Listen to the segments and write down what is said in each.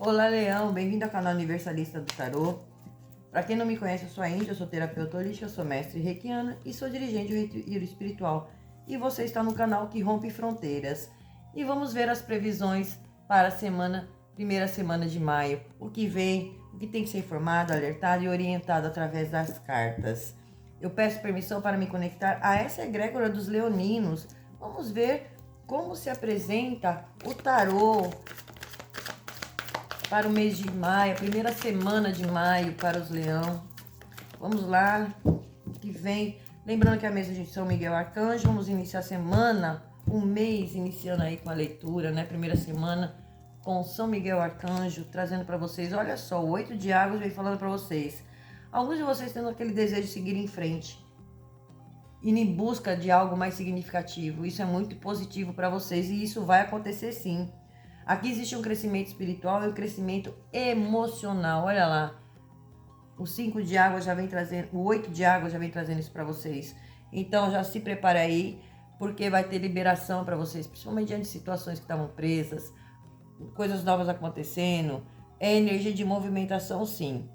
Olá, Leão, bem-vindo ao canal Universalista do Tarô. Para quem não me conhece, eu sou a Índia, eu sou terapeuta holística, eu sou mestre reikiana e sou dirigente do retiro espiritual. E você está no canal que rompe fronteiras. E vamos ver as previsões para a primeira semana de maio. O que vem, o que tem que ser informado, alertado e orientado através das cartas. Eu peço permissão para me conectar a essa egrégora dos leoninos. Vamos ver como se apresenta o tarô para o mês de maio, a primeira semana de maio para os leão. Vamos lá, que vem. Lembrando que é a mesa de São Miguel Arcanjo, vamos iniciar a semana, um mês iniciando aí com a leitura, né? Primeira semana com São Miguel Arcanjo, trazendo para vocês, olha só, o 8 de águas vem falando para vocês. Alguns de vocês tendo aquele desejo de seguir em frente, ir em busca de algo mais significativo. Isso é muito positivo para vocês e isso vai acontecer sim. Aqui existe um crescimento espiritual e um crescimento emocional. Olha lá. O 5 de água já vem trazendo, o 8 de água já vem trazendo isso para vocês. Então já se prepare aí, porque vai ter liberação para vocês, principalmente diante de situações que estavam presas, coisas novas acontecendo. É energia de movimentação, sim.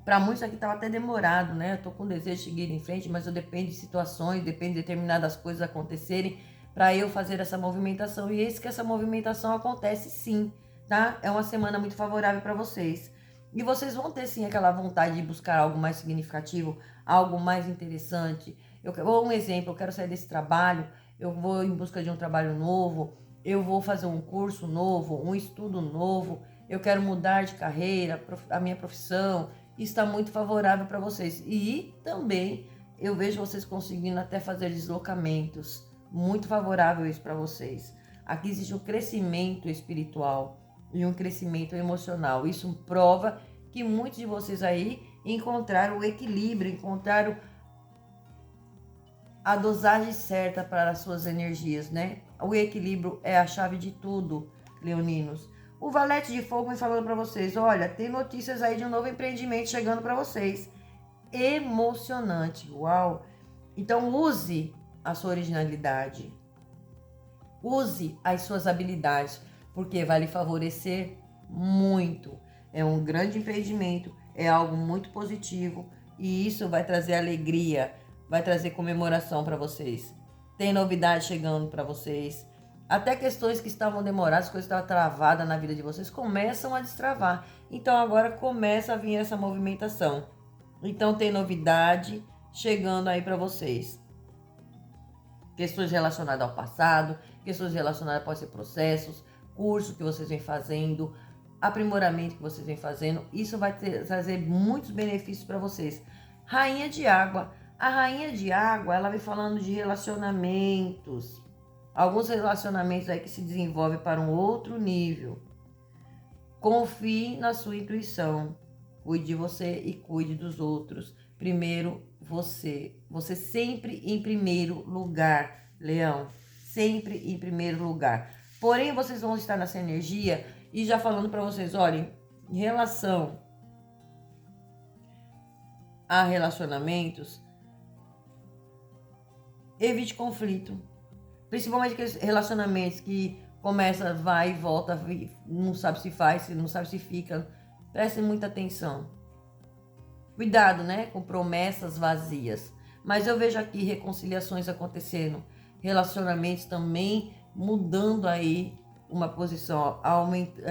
Para muitos aqui estava até demorado, né? Eu tô com desejo de seguir em frente, mas eu dependo de situações, depende de determinadas coisas acontecerem para eu fazer essa movimentação. E eis que essa movimentação acontece sim, tá? É uma semana muito favorável para vocês. E vocês vão ter sim aquela vontade de buscar algo mais significativo, algo mais interessante. Um exemplo, eu quero sair desse trabalho, eu vou em busca de um trabalho novo, eu vou fazer um curso novo, um estudo novo, eu quero mudar de carreira, a minha profissão. Está muito favorável para vocês. E também eu vejo vocês conseguindo até fazer deslocamentos. Muito favorável isso para vocês. Aqui existe um crescimento espiritual e um crescimento emocional. Isso prova que muitos de vocês aí encontraram o equilíbrio, encontraram a dosagem certa para as suas energias, né? O equilíbrio é a chave de tudo, leoninos. O Valete de Fogo vem falando para vocês, olha, tem notícias aí de um novo empreendimento chegando para vocês. Emocionante, uau! Então use a sua originalidade. Use as suas habilidades, porque vai lhe favorecer muito. É um grande empreendimento, é algo muito positivo e isso vai trazer alegria, vai trazer comemoração para vocês. Tem novidade chegando para vocês. Até questões que estavam demoradas, coisas que estavam travadas na vida de vocês, começam a destravar. Então agora começa a vir essa movimentação. Então tem novidade chegando aí para vocês. Questões relacionadas ao passado, questões relacionadas a processos, curso que vocês vêm fazendo, aprimoramento que vocês vêm fazendo. Isso vai trazer muitos benefícios para vocês. Rainha de Água. A Rainha de Água, ela vem falando de relacionamentos. Alguns relacionamentos aí que se desenvolvem para um outro nível. Confie na sua intuição. Cuide de você e cuide dos outros. Primeiro você. Você sempre em primeiro lugar, Leão. Sempre em primeiro lugar. Porém, vocês vão estar nessa energia e já falando para vocês, olhem, em relação a relacionamentos, evite conflito. Principalmente aqueles relacionamentos que começa, vai e volta, não sabe se faz, não sabe se fica. Prestem muita atenção. Cuidado, né? Com promessas vazias. Mas eu vejo aqui reconciliações acontecendo. Relacionamentos também mudando aí uma posição,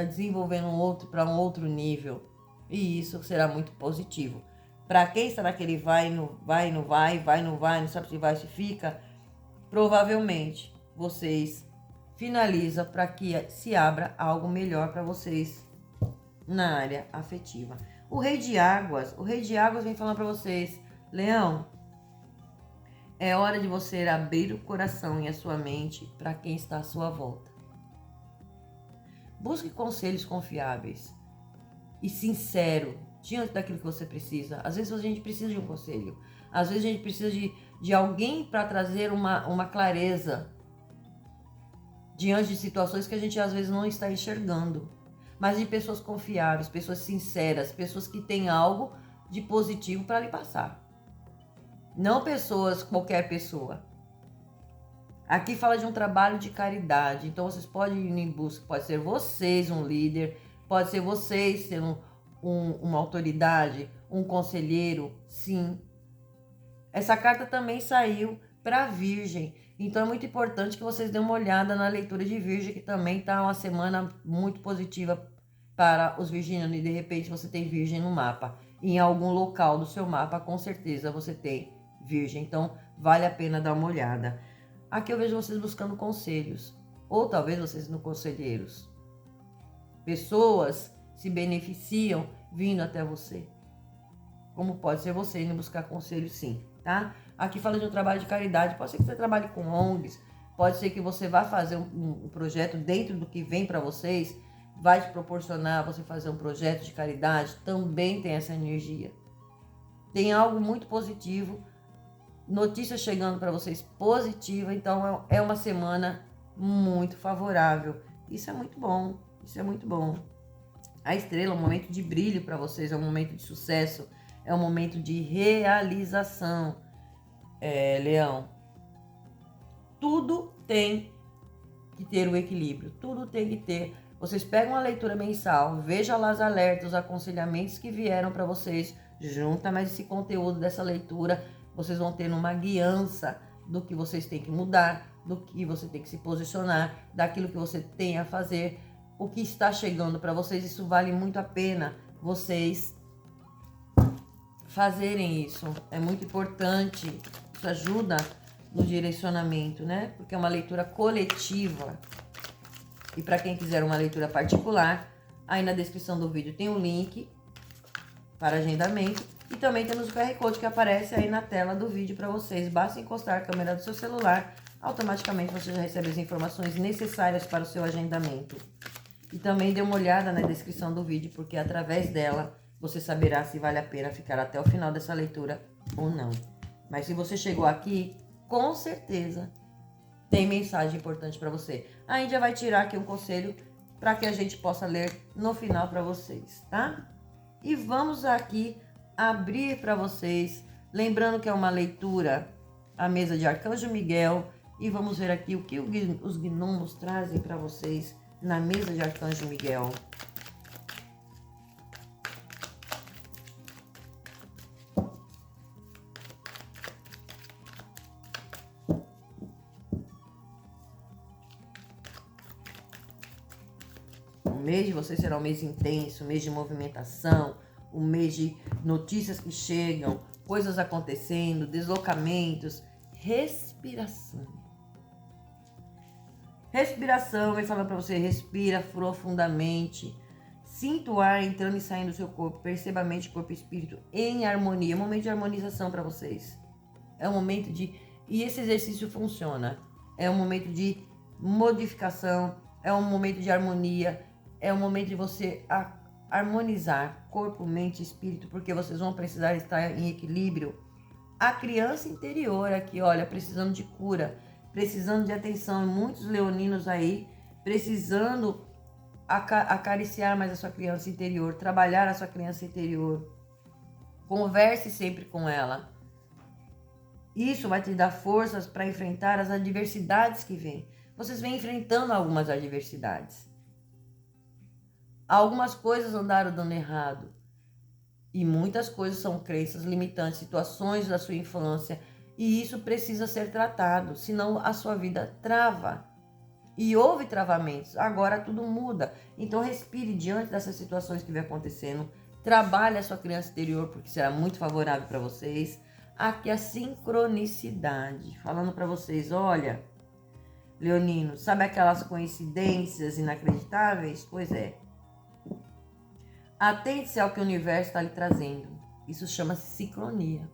desenvolvendo para um outro nível. E isso será muito positivo. Para quem está naquele vai, não vai, não sabe se vai, se fica, provavelmente vocês finalizam para que se abra algo melhor para vocês na área afetiva. O Rei de Águas vem falando para vocês, Leão, é hora de você abrir o coração e a sua mente para quem está à sua volta. Busque conselhos confiáveis e sincero diante daquilo que você precisa. Às vezes a gente precisa de um conselho. Às vezes a gente precisa de alguém para trazer uma clareza diante de situações que a gente às vezes não está enxergando. Mas de pessoas confiáveis, pessoas sinceras, pessoas que têm algo de positivo para lhe passar. Não pessoas, qualquer pessoa. Aqui fala de um trabalho de caridade, então vocês podem ir em busca, pode ser vocês um líder, pode ser vocês sendo uma autoridade, um conselheiro, sim. Essa carta também saiu para a Virgem, então é muito importante que vocês dêem uma olhada na leitura de Virgem, que também está uma semana muito positiva para os virginianos, e de repente você tem Virgem no mapa. Em algum local do seu mapa, com certeza você tem Virgem, então vale a pena dar uma olhada. Aqui eu vejo vocês buscando conselhos, ou talvez vocês sendo conselheiros. Pessoas se beneficiam vindo até você. Como pode ser você indo buscar conselhos, sim, tá? Aqui fala de um trabalho de caridade, pode ser que você trabalhe com ONGs, pode ser que você vá fazer um projeto dentro do que vem para vocês, vai te proporcionar você fazer um projeto de caridade, também tem essa energia. Tem algo muito positivo, notícia chegando para vocês positiva, então é uma semana muito favorável. Isso é muito bom, isso é muito bom. A estrela é um momento de brilho para vocês, é um momento de sucesso, é um momento de realização, Leão. Tudo tem que ter o equilíbrio, tudo tem que ter. Vocês pegam a leitura mensal, vejam lá os alertas, os aconselhamentos que vieram para vocês, junta mais esse conteúdo dessa leitura, vocês vão ter uma guiança do que vocês têm que mudar, do que você tem que se posicionar, daquilo que você tem a fazer, o que está chegando para vocês. Isso vale muito a pena vocês fazerem isso. É muito importante, isso ajuda no direcionamento, né? Porque é uma leitura coletiva. E para quem quiser uma leitura particular, aí na descrição do vídeo tem um link para agendamento. E também temos o QR Code que aparece aí na tela do vídeo para vocês. Basta encostar a câmera do seu celular, automaticamente você já recebe as informações necessárias para o seu agendamento. E também dê uma olhada na descrição do vídeo, porque através dela você saberá se vale a pena ficar até o final dessa leitura ou não. Mas se você chegou aqui, com certeza tem mensagem importante para você. A Índia vai tirar aqui um conselho para que a gente possa ler no final para vocês, tá? E vamos aqui abrir para vocês, lembrando que é uma leitura à mesa de Arcanjo Miguel, e vamos ver aqui o que os gnomos trazem para vocês na mesa de Arcanjo Miguel. O mês de vocês será um mês intenso, um mês de movimentação, um mês de notícias que chegam, coisas acontecendo, deslocamentos, respiração. Respiração, vem falando para você, respira profundamente. Sinta o ar entrando e saindo do seu corpo, perceba a mente, corpo e espírito em harmonia. É um momento de harmonização para vocês. É um momento de... E esse exercício funciona. É um momento de modificação, é um momento de harmonia, é um momento de você harmonizar corpo, mente e espírito, porque vocês vão precisar estar em equilíbrio. A criança interior aqui, olha, precisando de cura, precisando de atenção. Muitos leoninos aí precisando acariciar mais a sua criança interior, trabalhar a sua criança interior. Converse sempre com ela. Isso vai te dar forças para enfrentar as adversidades que vêm. Vocês vêm enfrentando algumas adversidades. Algumas coisas andaram dando errado. E muitas coisas são crenças limitantes, situações da sua infância. E isso precisa ser tratado, senão a sua vida trava. E houve travamentos, agora tudo muda. Então respire diante dessas situações que vem acontecendo. Trabalhe a sua criança interior, porque será muito favorável para vocês. Aqui a sincronicidade, falando para vocês, olha, leonino, sabe aquelas coincidências inacreditáveis? Pois é. Atente-se ao que o universo está lhe trazendo. Isso chama-se sincronia.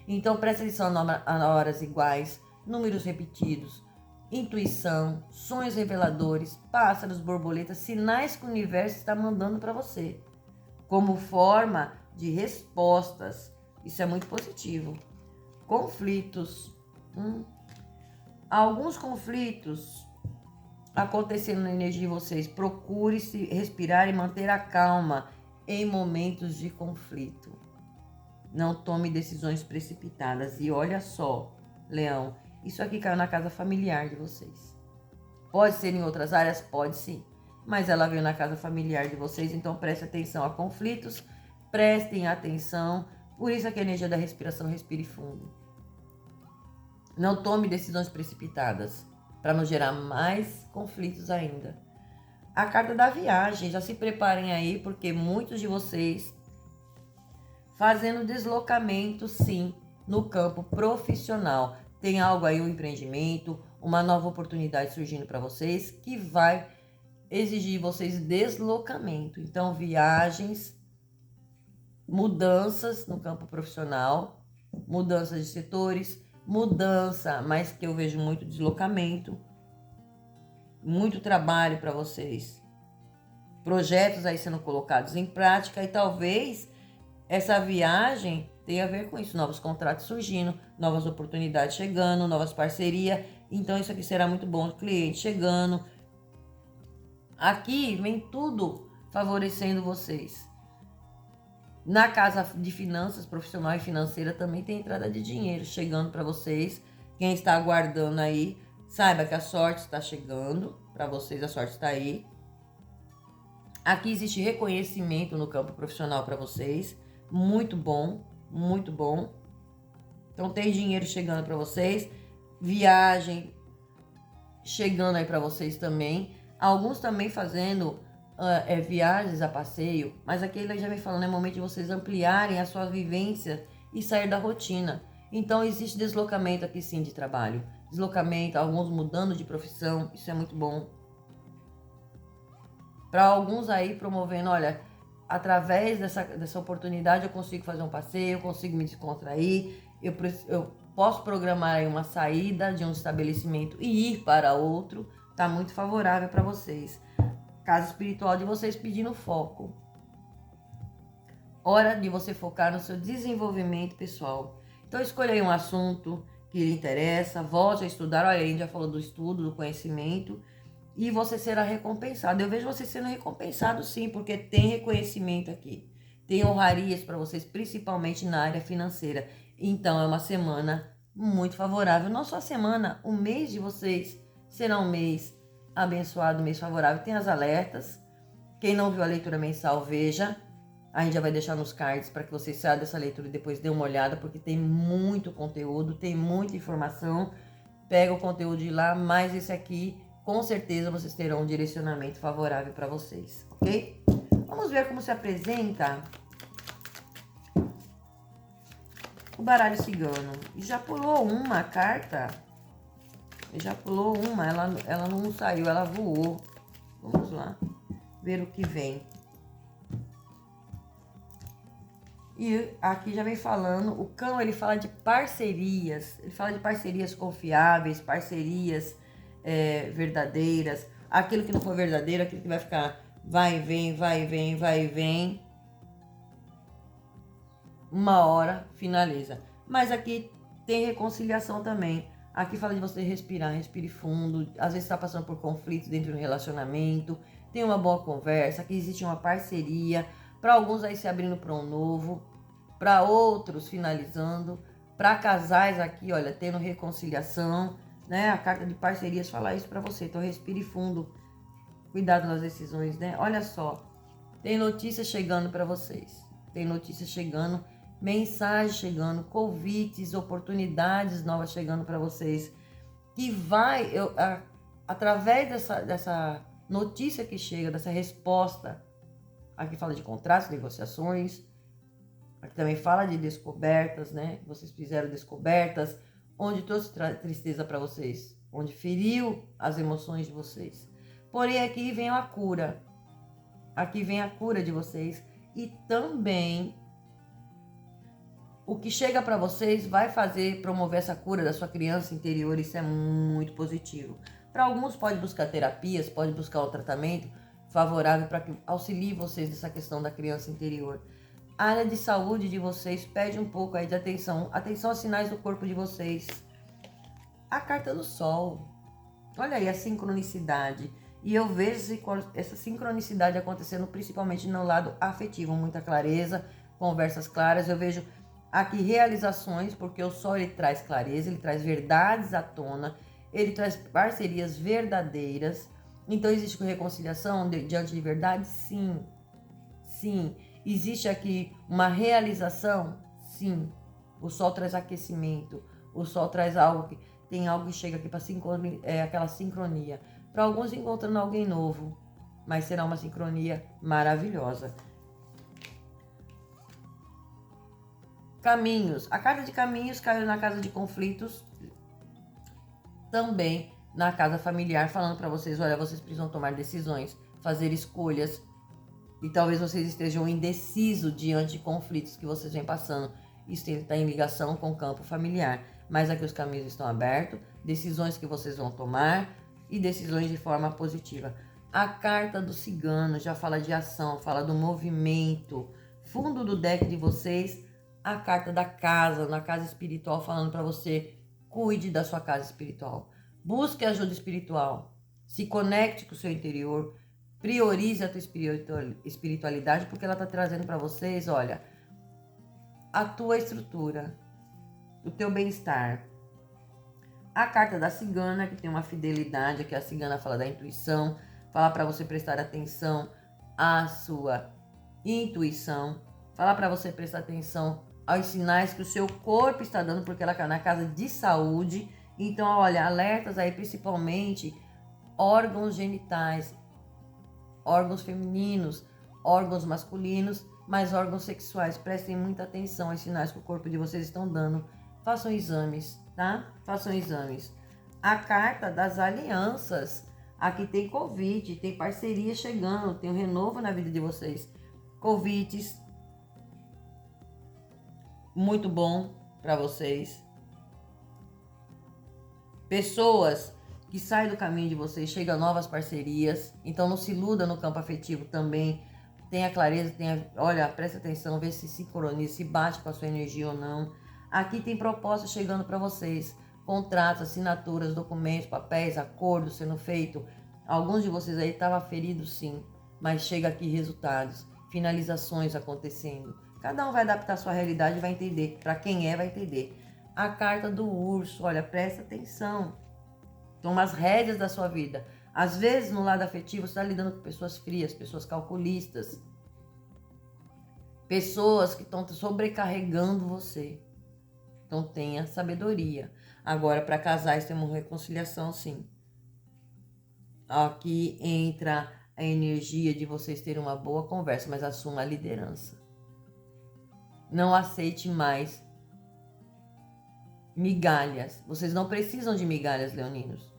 Então preste atenção a horas iguais, números repetidos, intuição, sonhos reveladores, pássaros, borboletas, sinais que o universo está mandando para você, como forma de respostas. Isso é muito positivo. Conflitos. Alguns conflitos acontecendo na energia de vocês. Procure se respirar e manter a calma em momentos de conflito. Não tome decisões precipitadas. E olha só, Leão, Isso aqui caiu na casa familiar de vocês. Pode ser em outras áreas? Pode sim. Mas ela veio na casa familiar de vocês, então preste atenção a conflitos, prestem atenção. Por isso aqui a energia da respiração, respire fundo. Não tome decisões precipitadas, para não gerar mais conflitos ainda. A carta da viagem, já se preparem aí, porque muitos de vocês fazendo deslocamento, sim, no campo profissional. Tem algo aí, um empreendimento, uma nova oportunidade surgindo para vocês, que vai exigir de vocês deslocamento. Então, viagens, mudanças no campo profissional, mudanças de setores, mudança, mas que eu vejo muito deslocamento, muito trabalho para vocês. Projetos aí sendo colocados em prática e talvez essa viagem tenha a ver com isso. Novos contratos surgindo, novas oportunidades chegando, novas parcerias. Então isso aqui será muito bom. Cliente chegando. Aqui vem tudo favorecendo vocês. Na casa de finanças, profissional e financeira, também tem entrada de dinheiro chegando para vocês. Quem está aguardando aí, saiba que a sorte está chegando para vocês, a sorte está aí. Aqui existe reconhecimento no campo profissional para vocês. Muito bom, muito bom. Então tem dinheiro chegando para vocês. Viagem chegando aí para vocês também. Alguns também fazendo viagens a passeio, mas aqui ele já vem falando, é momento de vocês ampliarem a sua vivência e sair da rotina. Então existe deslocamento aqui sim de trabalho, deslocamento, alguns mudando de profissão, isso é muito bom. Para alguns aí promovendo, olha, através dessa oportunidade eu consigo fazer um passeio, eu consigo me descontrair, eu posso programar aí uma saída de um estabelecimento e ir para outro, tá muito favorável para vocês. Casa espiritual de vocês pedindo foco. Hora de você focar no seu desenvolvimento pessoal. Então escolha aí um assunto que lhe interessa, volte a estudar. Olha, a gente já falou do estudo, do conhecimento, e você será recompensado. Eu vejo você sendo recompensado sim, porque tem reconhecimento aqui. Tem honrarias para vocês, principalmente na área financeira. Então é uma semana muito favorável. Não só a semana, o mês de vocês será um mês abençoado, mês favorável. Tem as alertas. Quem não viu a leitura mensal, veja. A gente já vai deixar nos cards para que você saia dessa leitura e depois dê uma olhada, porque tem muito conteúdo, tem muita informação. Pega o conteúdo de lá, mas esse aqui, com certeza, vocês terão um direcionamento favorável para vocês, ok? Vamos ver como se apresenta o baralho cigano. E já pulou uma carta. Já pulou uma, ela não saiu, ela voou. Vamos lá, ver o que vem. E aqui já vem falando, o cão ele fala de parcerias, ele fala de parcerias confiáveis, parcerias verdadeiras, aquilo que não for verdadeiro, aquilo que vai ficar vai e vem, vai e vem, vai e vem. Uma hora finaliza. Mas aqui tem reconciliação também. Aqui fala de você respirar, respire fundo. Às vezes está passando por conflitos dentro do relacionamento. Tem uma boa conversa. Aqui existe uma parceria. Para alguns aí se abrindo para um novo. Para outros finalizando. Para casais aqui, olha, tendo reconciliação. Né? A carta de parcerias fala isso para você. Então respire fundo. Cuidado nas decisões, né? Olha só. Tem notícias chegando para vocês. Tem notícias chegando. Mensagens chegando, convites, oportunidades novas chegando para vocês, que vai, através dessa notícia que chega, dessa resposta, aqui fala de contratos, negociações, aqui também fala de descobertas, né? Vocês fizeram descobertas, onde trouxe tristeza para vocês, onde feriu as emoções de vocês. Porém, aqui vem a cura, aqui vem a cura de vocês e também o que chega para vocês vai promover essa cura da sua criança interior, isso é muito positivo. Para alguns pode buscar terapias, pode buscar um tratamento favorável para que auxilie vocês nessa questão da criança interior. A área de saúde de vocês pede um pouco aí de atenção, atenção aos sinais do corpo de vocês. A carta do sol, olha aí a sincronicidade. E eu vejo essa sincronicidade acontecendo principalmente no lado afetivo, muita clareza, conversas claras. Eu vejo Aqui realizações, porque o Sol ele traz clareza, ele traz verdades à tona, ele traz parcerias verdadeiras. Então existe reconciliação diante de verdade? Sim. Sim. Existe aqui uma realização? Sim. O Sol traz aquecimento, o Sol traz algo que tem algo que chega aqui para aquela sincronia. Para alguns encontrando alguém novo, mas será uma sincronia maravilhosa. Caminhos. A carta de caminhos caiu na casa de conflitos, também na casa familiar, falando para vocês, olha, vocês precisam tomar decisões, fazer escolhas, e talvez vocês estejam indecisos diante de conflitos que vocês vêm passando. Isso está em ligação com o campo familiar, mas aqui os caminhos estão abertos, decisões que vocês vão tomar e decisões de forma positiva. A carta do cigano já fala de ação, fala do movimento. Fundo do deck de vocês, a carta da casa, na casa espiritual, falando para você, cuide da sua casa espiritual. Busque ajuda espiritual. Se conecte com o seu interior. Priorize a tua espiritualidade, porque ela está trazendo para vocês, olha, a tua estrutura, o teu bem-estar. A carta da cigana, que tem uma fidelidade, que a cigana fala da intuição, fala para você prestar atenção à sua intuição, fala para você prestar atenção aos sinais que o seu corpo está dando, porque ela está na casa de saúde. Então, olha, alertas aí principalmente órgãos genitais, órgãos femininos, órgãos masculinos, mas órgãos sexuais. Prestem muita atenção aos sinais que o corpo de vocês estão dando. Façam exames, tá? Façam exames. A carta das alianças. Aqui tem convite, tem parceria chegando, tem um renovo na vida de vocês. Convites. Muito bom para vocês. Pessoas que saem do caminho de vocês, chegam a novas parcerias. Então não se iluda no campo afetivo também. Tenha clareza, olha, presta atenção, vê se sincroniza, se bate com a sua energia ou não. Aqui tem propostas chegando para vocês. Contratos, assinaturas, documentos, papéis, acordos sendo feito. Alguns de vocês aí estavam feridos sim, mas chega aqui resultados, finalizações acontecendo. Cada um vai adaptar a sua realidade e vai entender. Para quem vai entender. A carta do urso, olha, presta atenção. Toma as rédeas da sua vida. Às vezes, no lado afetivo, você está lidando com pessoas frias, pessoas calculistas. Pessoas que estão sobrecarregando você. Então, tenha sabedoria. Agora, para casais, tem uma reconciliação, sim. Aqui entra a energia de vocês terem uma boa conversa, mas assuma a liderança. Não aceite mais migalhas. Vocês não precisam de migalhas, leoninos.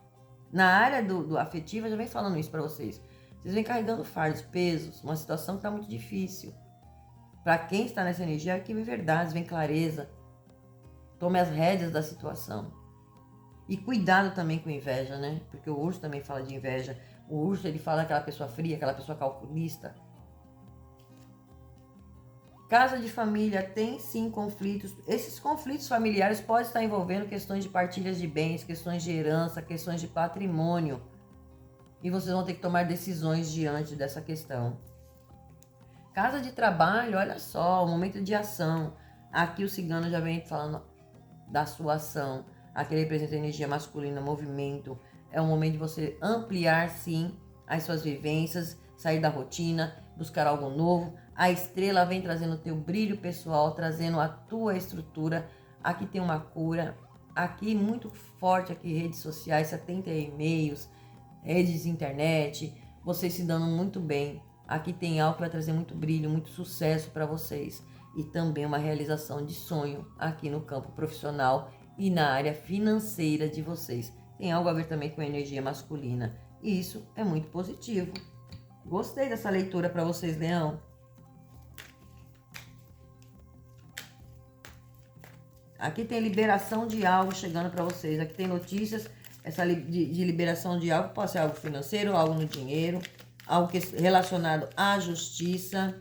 Na área do afetivo, eu já venho falando isso para vocês. Vocês vêm carregando fardos, pesos, uma situação que está muito difícil. Para quem está nessa energia, aqui vem verdades, vem clareza. Tome as rédeas da situação. E cuidado também com inveja, né? Porque o urso também fala de inveja. O urso, ele fala daquela pessoa fria, aquela pessoa calculista. Casa de família tem sim conflitos. Esses conflitos familiares podem estar envolvendo questões de partilhas de bens, questões de herança, questões de patrimônio. E vocês vão ter que tomar decisões diante dessa questão. Casa de trabalho, olha só, o momento de ação. Aqui o cigano já vem falando da sua ação. Aqui ele representa energia masculina, movimento. É o momento de você ampliar sim as suas vivências, sair da rotina, buscar algo novo. A estrela vem trazendo o teu brilho pessoal, trazendo a tua estrutura. Aqui tem uma cura. Aqui muito forte, aqui redes sociais, 70 e-mails, redes de internet. Vocês se dando muito bem. Aqui tem algo que vai trazer muito brilho, muito sucesso para vocês. E também uma realização de sonho aqui no campo profissional e na área financeira de vocês. Tem algo a ver também com a energia masculina. E isso é muito positivo. Gostei dessa leitura para vocês, Leão. Aqui tem liberação de algo chegando para vocês. Aqui tem notícias de liberação de algo. Pode ser algo financeiro, algo no dinheiro, algo relacionado à justiça.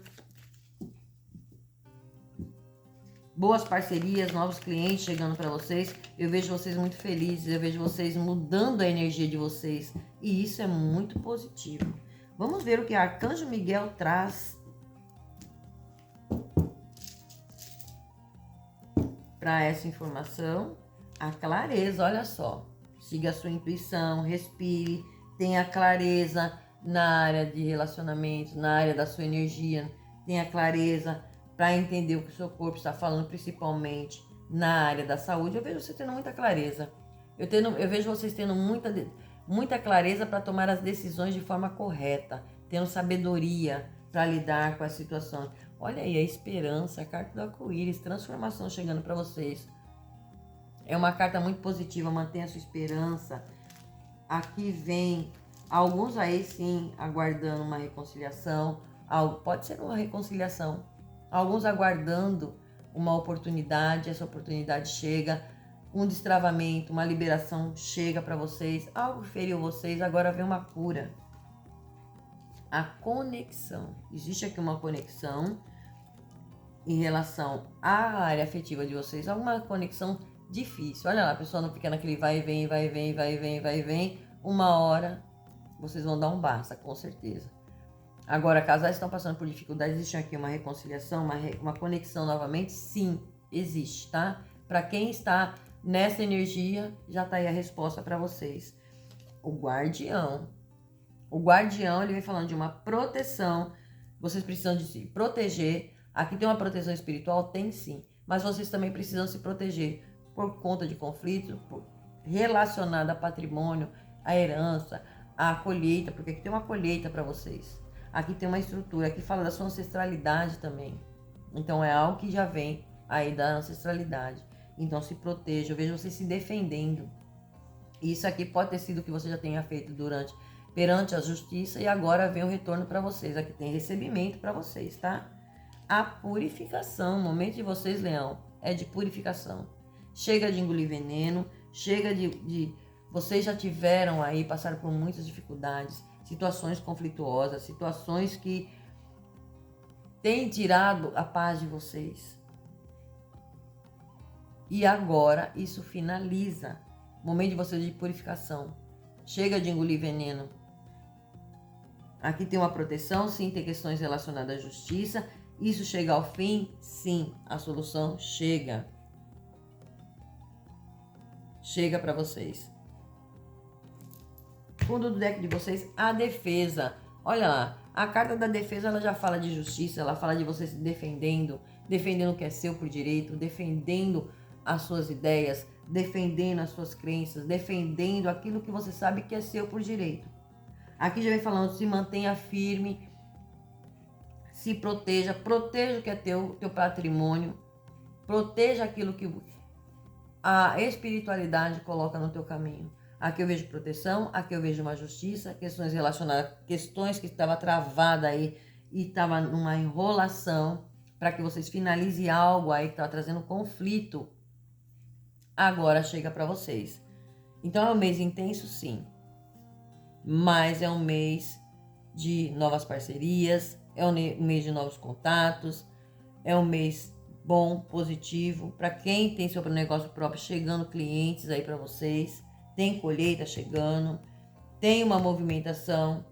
Boas parcerias, novos clientes chegando para vocês. Eu vejo vocês muito felizes, eu vejo vocês mudando a energia de vocês. E isso é muito positivo. Vamos ver o que Arcanjo Miguel traz. para essa informação a clareza, olha só. Siga a sua intuição, respire, tenha clareza na área de relacionamento, na área da sua energia, tenha clareza para entender o que o seu corpo está falando, principalmente na área da saúde. Eu vejo você tendo muita clareza. Eu vejo vocês tendo muita clareza para tomar as decisões de forma correta, tendo sabedoria para lidar com as situações. Olha aí, a esperança, a carta do arco-íris, transformação chegando para vocês. É uma carta muito positiva, mantenha a sua esperança. Aqui vem alguns aí sim aguardando uma reconciliação, pode ser uma reconciliação, alguns aguardando uma oportunidade, essa oportunidade chega, um destravamento, uma liberação chega para vocês, algo feriu vocês, agora vem uma cura. A conexão, existe aqui uma conexão em relação à área afetiva de vocês, alguma conexão difícil. Olha lá, a pessoa não fica naquele vai e vem, vai e vem, vai e vem, vai e vem. Uma hora vocês vão dar um basta, com certeza. Agora, casais estão passando por dificuldades, existe aqui uma reconciliação, uma conexão novamente? Sim, existe, tá? Para quem está nessa energia, já tá aí a resposta para vocês. O guardião. O guardião, ele vem falando de uma proteção. Vocês precisam de se proteger. Aqui tem uma proteção espiritual? Tem sim. Mas vocês também precisam se proteger por conta de conflitos relacionados a patrimônio, a herança, a colheita, porque aqui tem uma colheita para vocês. Aqui tem uma estrutura, aqui fala da sua ancestralidade também. Então é algo que já vem aí da ancestralidade. Então se proteja, eu vejo você se defendendo. Isso aqui pode ter sido o que você já tenha feito perante a justiça e agora vem o retorno para vocês. Aqui tem recebimento para vocês, tá? A purificação, o momento de vocês, Leão, é de purificação. Chega de engolir veneno, chega de vocês já tiveram aí, passaram por muitas dificuldades, situações conflituosas, situações que têm tirado a paz de vocês. E agora isso finaliza. Momento de vocês de purificação. Chega de engolir veneno. Aqui tem uma proteção, sim, tem questões relacionadas à justiça. Isso chega ao fim? Sim, a solução chega. Chega para vocês. Fundo do deck de vocês, a defesa. Olha lá, a carta da defesa, ela já fala de justiça, ela fala de você se defendendo, defendendo o que é seu por direito, defendendo as suas ideias, defendendo as suas crenças, defendendo aquilo que você sabe que é seu por direito. Aqui já vem falando, se mantenha firme, se proteja, proteja o que é teu patrimônio, proteja aquilo que a espiritualidade coloca no teu caminho. Aqui eu vejo proteção, aqui eu vejo uma justiça, questões relacionadas, questões que estava travada aí e estava numa enrolação para que vocês finalizem algo aí que estava trazendo conflito. Agora chega para vocês. Então é um mês intenso, sim, mas é um mês de novas parcerias, é um mês de novos contatos, é um mês bom, positivo, para quem tem seu negócio próprio, chegando clientes aí para vocês, tem colheita chegando, tem uma movimentação,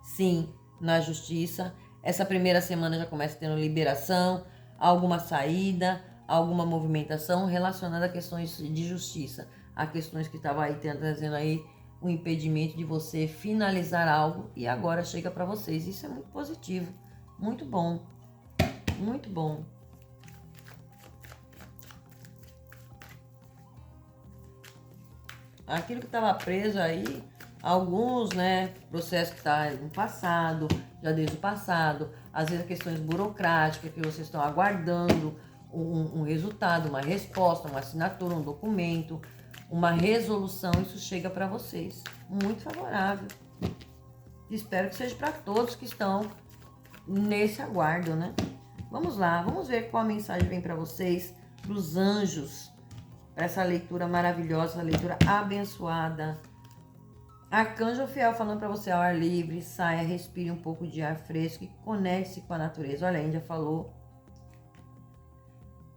sim, na justiça. Essa primeira semana já começa tendo liberação, alguma saída, alguma movimentação relacionada a questões de justiça, a questões que estavam aí trazendo aí o impedimento de você finalizar algo e agora chega para vocês. Isso é muito positivo, muito bom, muito bom. Aquilo que estava preso aí, alguns, né, processos que está no passado, já desde o passado, às vezes questões burocráticas que vocês estão aguardando um resultado, uma resposta, uma assinatura, um documento, uma resolução, isso chega para vocês. Muito favorável. Espero que seja para todos que estão nesse aguardo, né? Vamos lá, vamos ver qual a mensagem vem para vocês, dos anjos, para essa leitura maravilhosa, essa leitura abençoada. Arcanjo Fiel falando para você ao ar livre, saia, respire um pouco de ar fresco e conecte-se com a natureza. Olha, a Índia falou.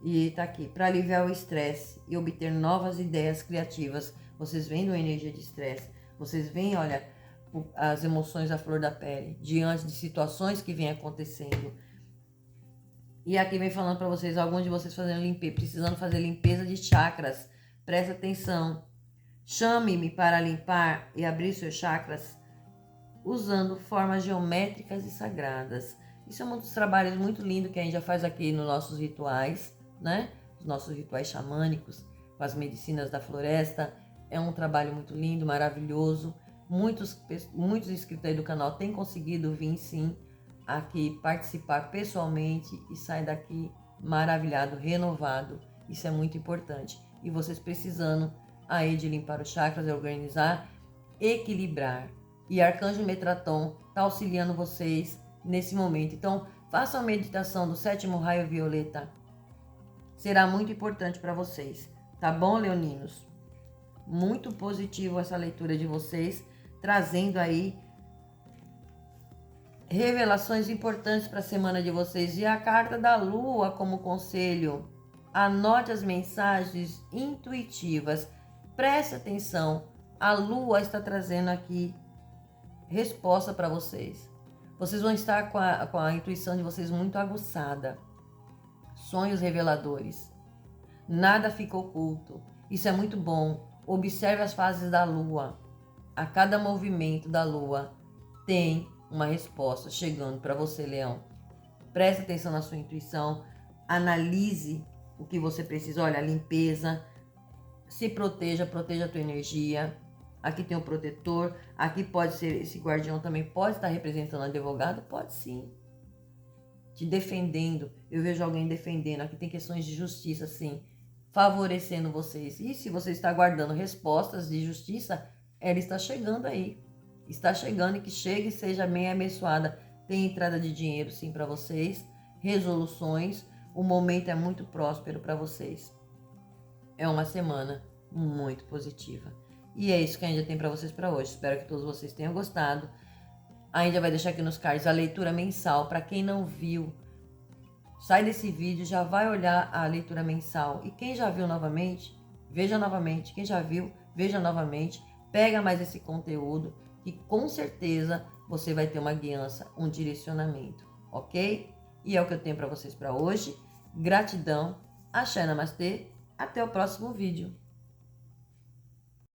E tá aqui, para aliviar o estresse e obter novas ideias criativas. Vocês veem uma energia de estresse, vocês veem, olha, as emoções à flor da pele, diante de situações que vêm acontecendo. E aqui vem falando para vocês, alguns de vocês precisando fazer limpeza de chakras. Presta atenção. Chame-me para limpar e abrir seus chakras usando formas geométricas e sagradas. Isso é um dos trabalhos muito lindos que a gente já faz aqui nos nossos rituais, né? Os nossos rituais xamânicos, com as medicinas da floresta. É um trabalho muito lindo, maravilhoso. Muitos inscritos aí do canal têm conseguido vir, sim, aqui participar pessoalmente e sair daqui maravilhado, renovado. Isso é muito importante. E vocês precisando aí de limpar os chakras, organizar, equilibrar. E Arcanjo Metatron está auxiliando vocês nesse momento. Então, façam a meditação do 7º raio violeta. Será muito importante para vocês. Tá bom, leoninos? Muito positivo essa leitura de vocês, trazendo aí revelações importantes para a semana de vocês. E a carta da Lua como conselho. Anote as mensagens intuitivas. Preste atenção. A Lua está trazendo aqui resposta para vocês. Vocês vão estar com a intuição de vocês muito aguçada. Sonhos reveladores. Nada fica oculto. Isso é muito bom. Observe as fases da Lua. A cada movimento da Lua tem uma resposta chegando para você, Leão. Preste atenção na sua intuição. Analise o que você precisa. Olha, a limpeza. Se proteja, proteja a tua energia. Aqui tem o protetor. Aqui pode ser, esse guardião também pode estar representando o advogado? Pode sim. Te defendendo. Eu vejo alguém defendendo. Aqui tem questões de justiça, sim. Favorecendo vocês. E se você está aguardando respostas de justiça, ela está chegando aí. Está chegando, e que chegue e seja bem abençoada. Tem entrada de dinheiro, sim, para vocês. Resoluções. O momento é muito próspero para vocês. É uma semana muito positiva. E é isso que a Índia tem para vocês para hoje. Espero que todos vocês tenham gostado. A Índia vai deixar aqui nos cards a leitura mensal. Para quem não viu, sai desse vídeo, já vai olhar a leitura mensal. E quem já viu novamente, veja novamente. Quem já viu, veja novamente. Pega mais esse conteúdo e com certeza você vai ter uma guiança, um direcionamento, ok? E é o que eu tenho para vocês para hoje. Gratidão. Axé Namastê. Até o próximo vídeo.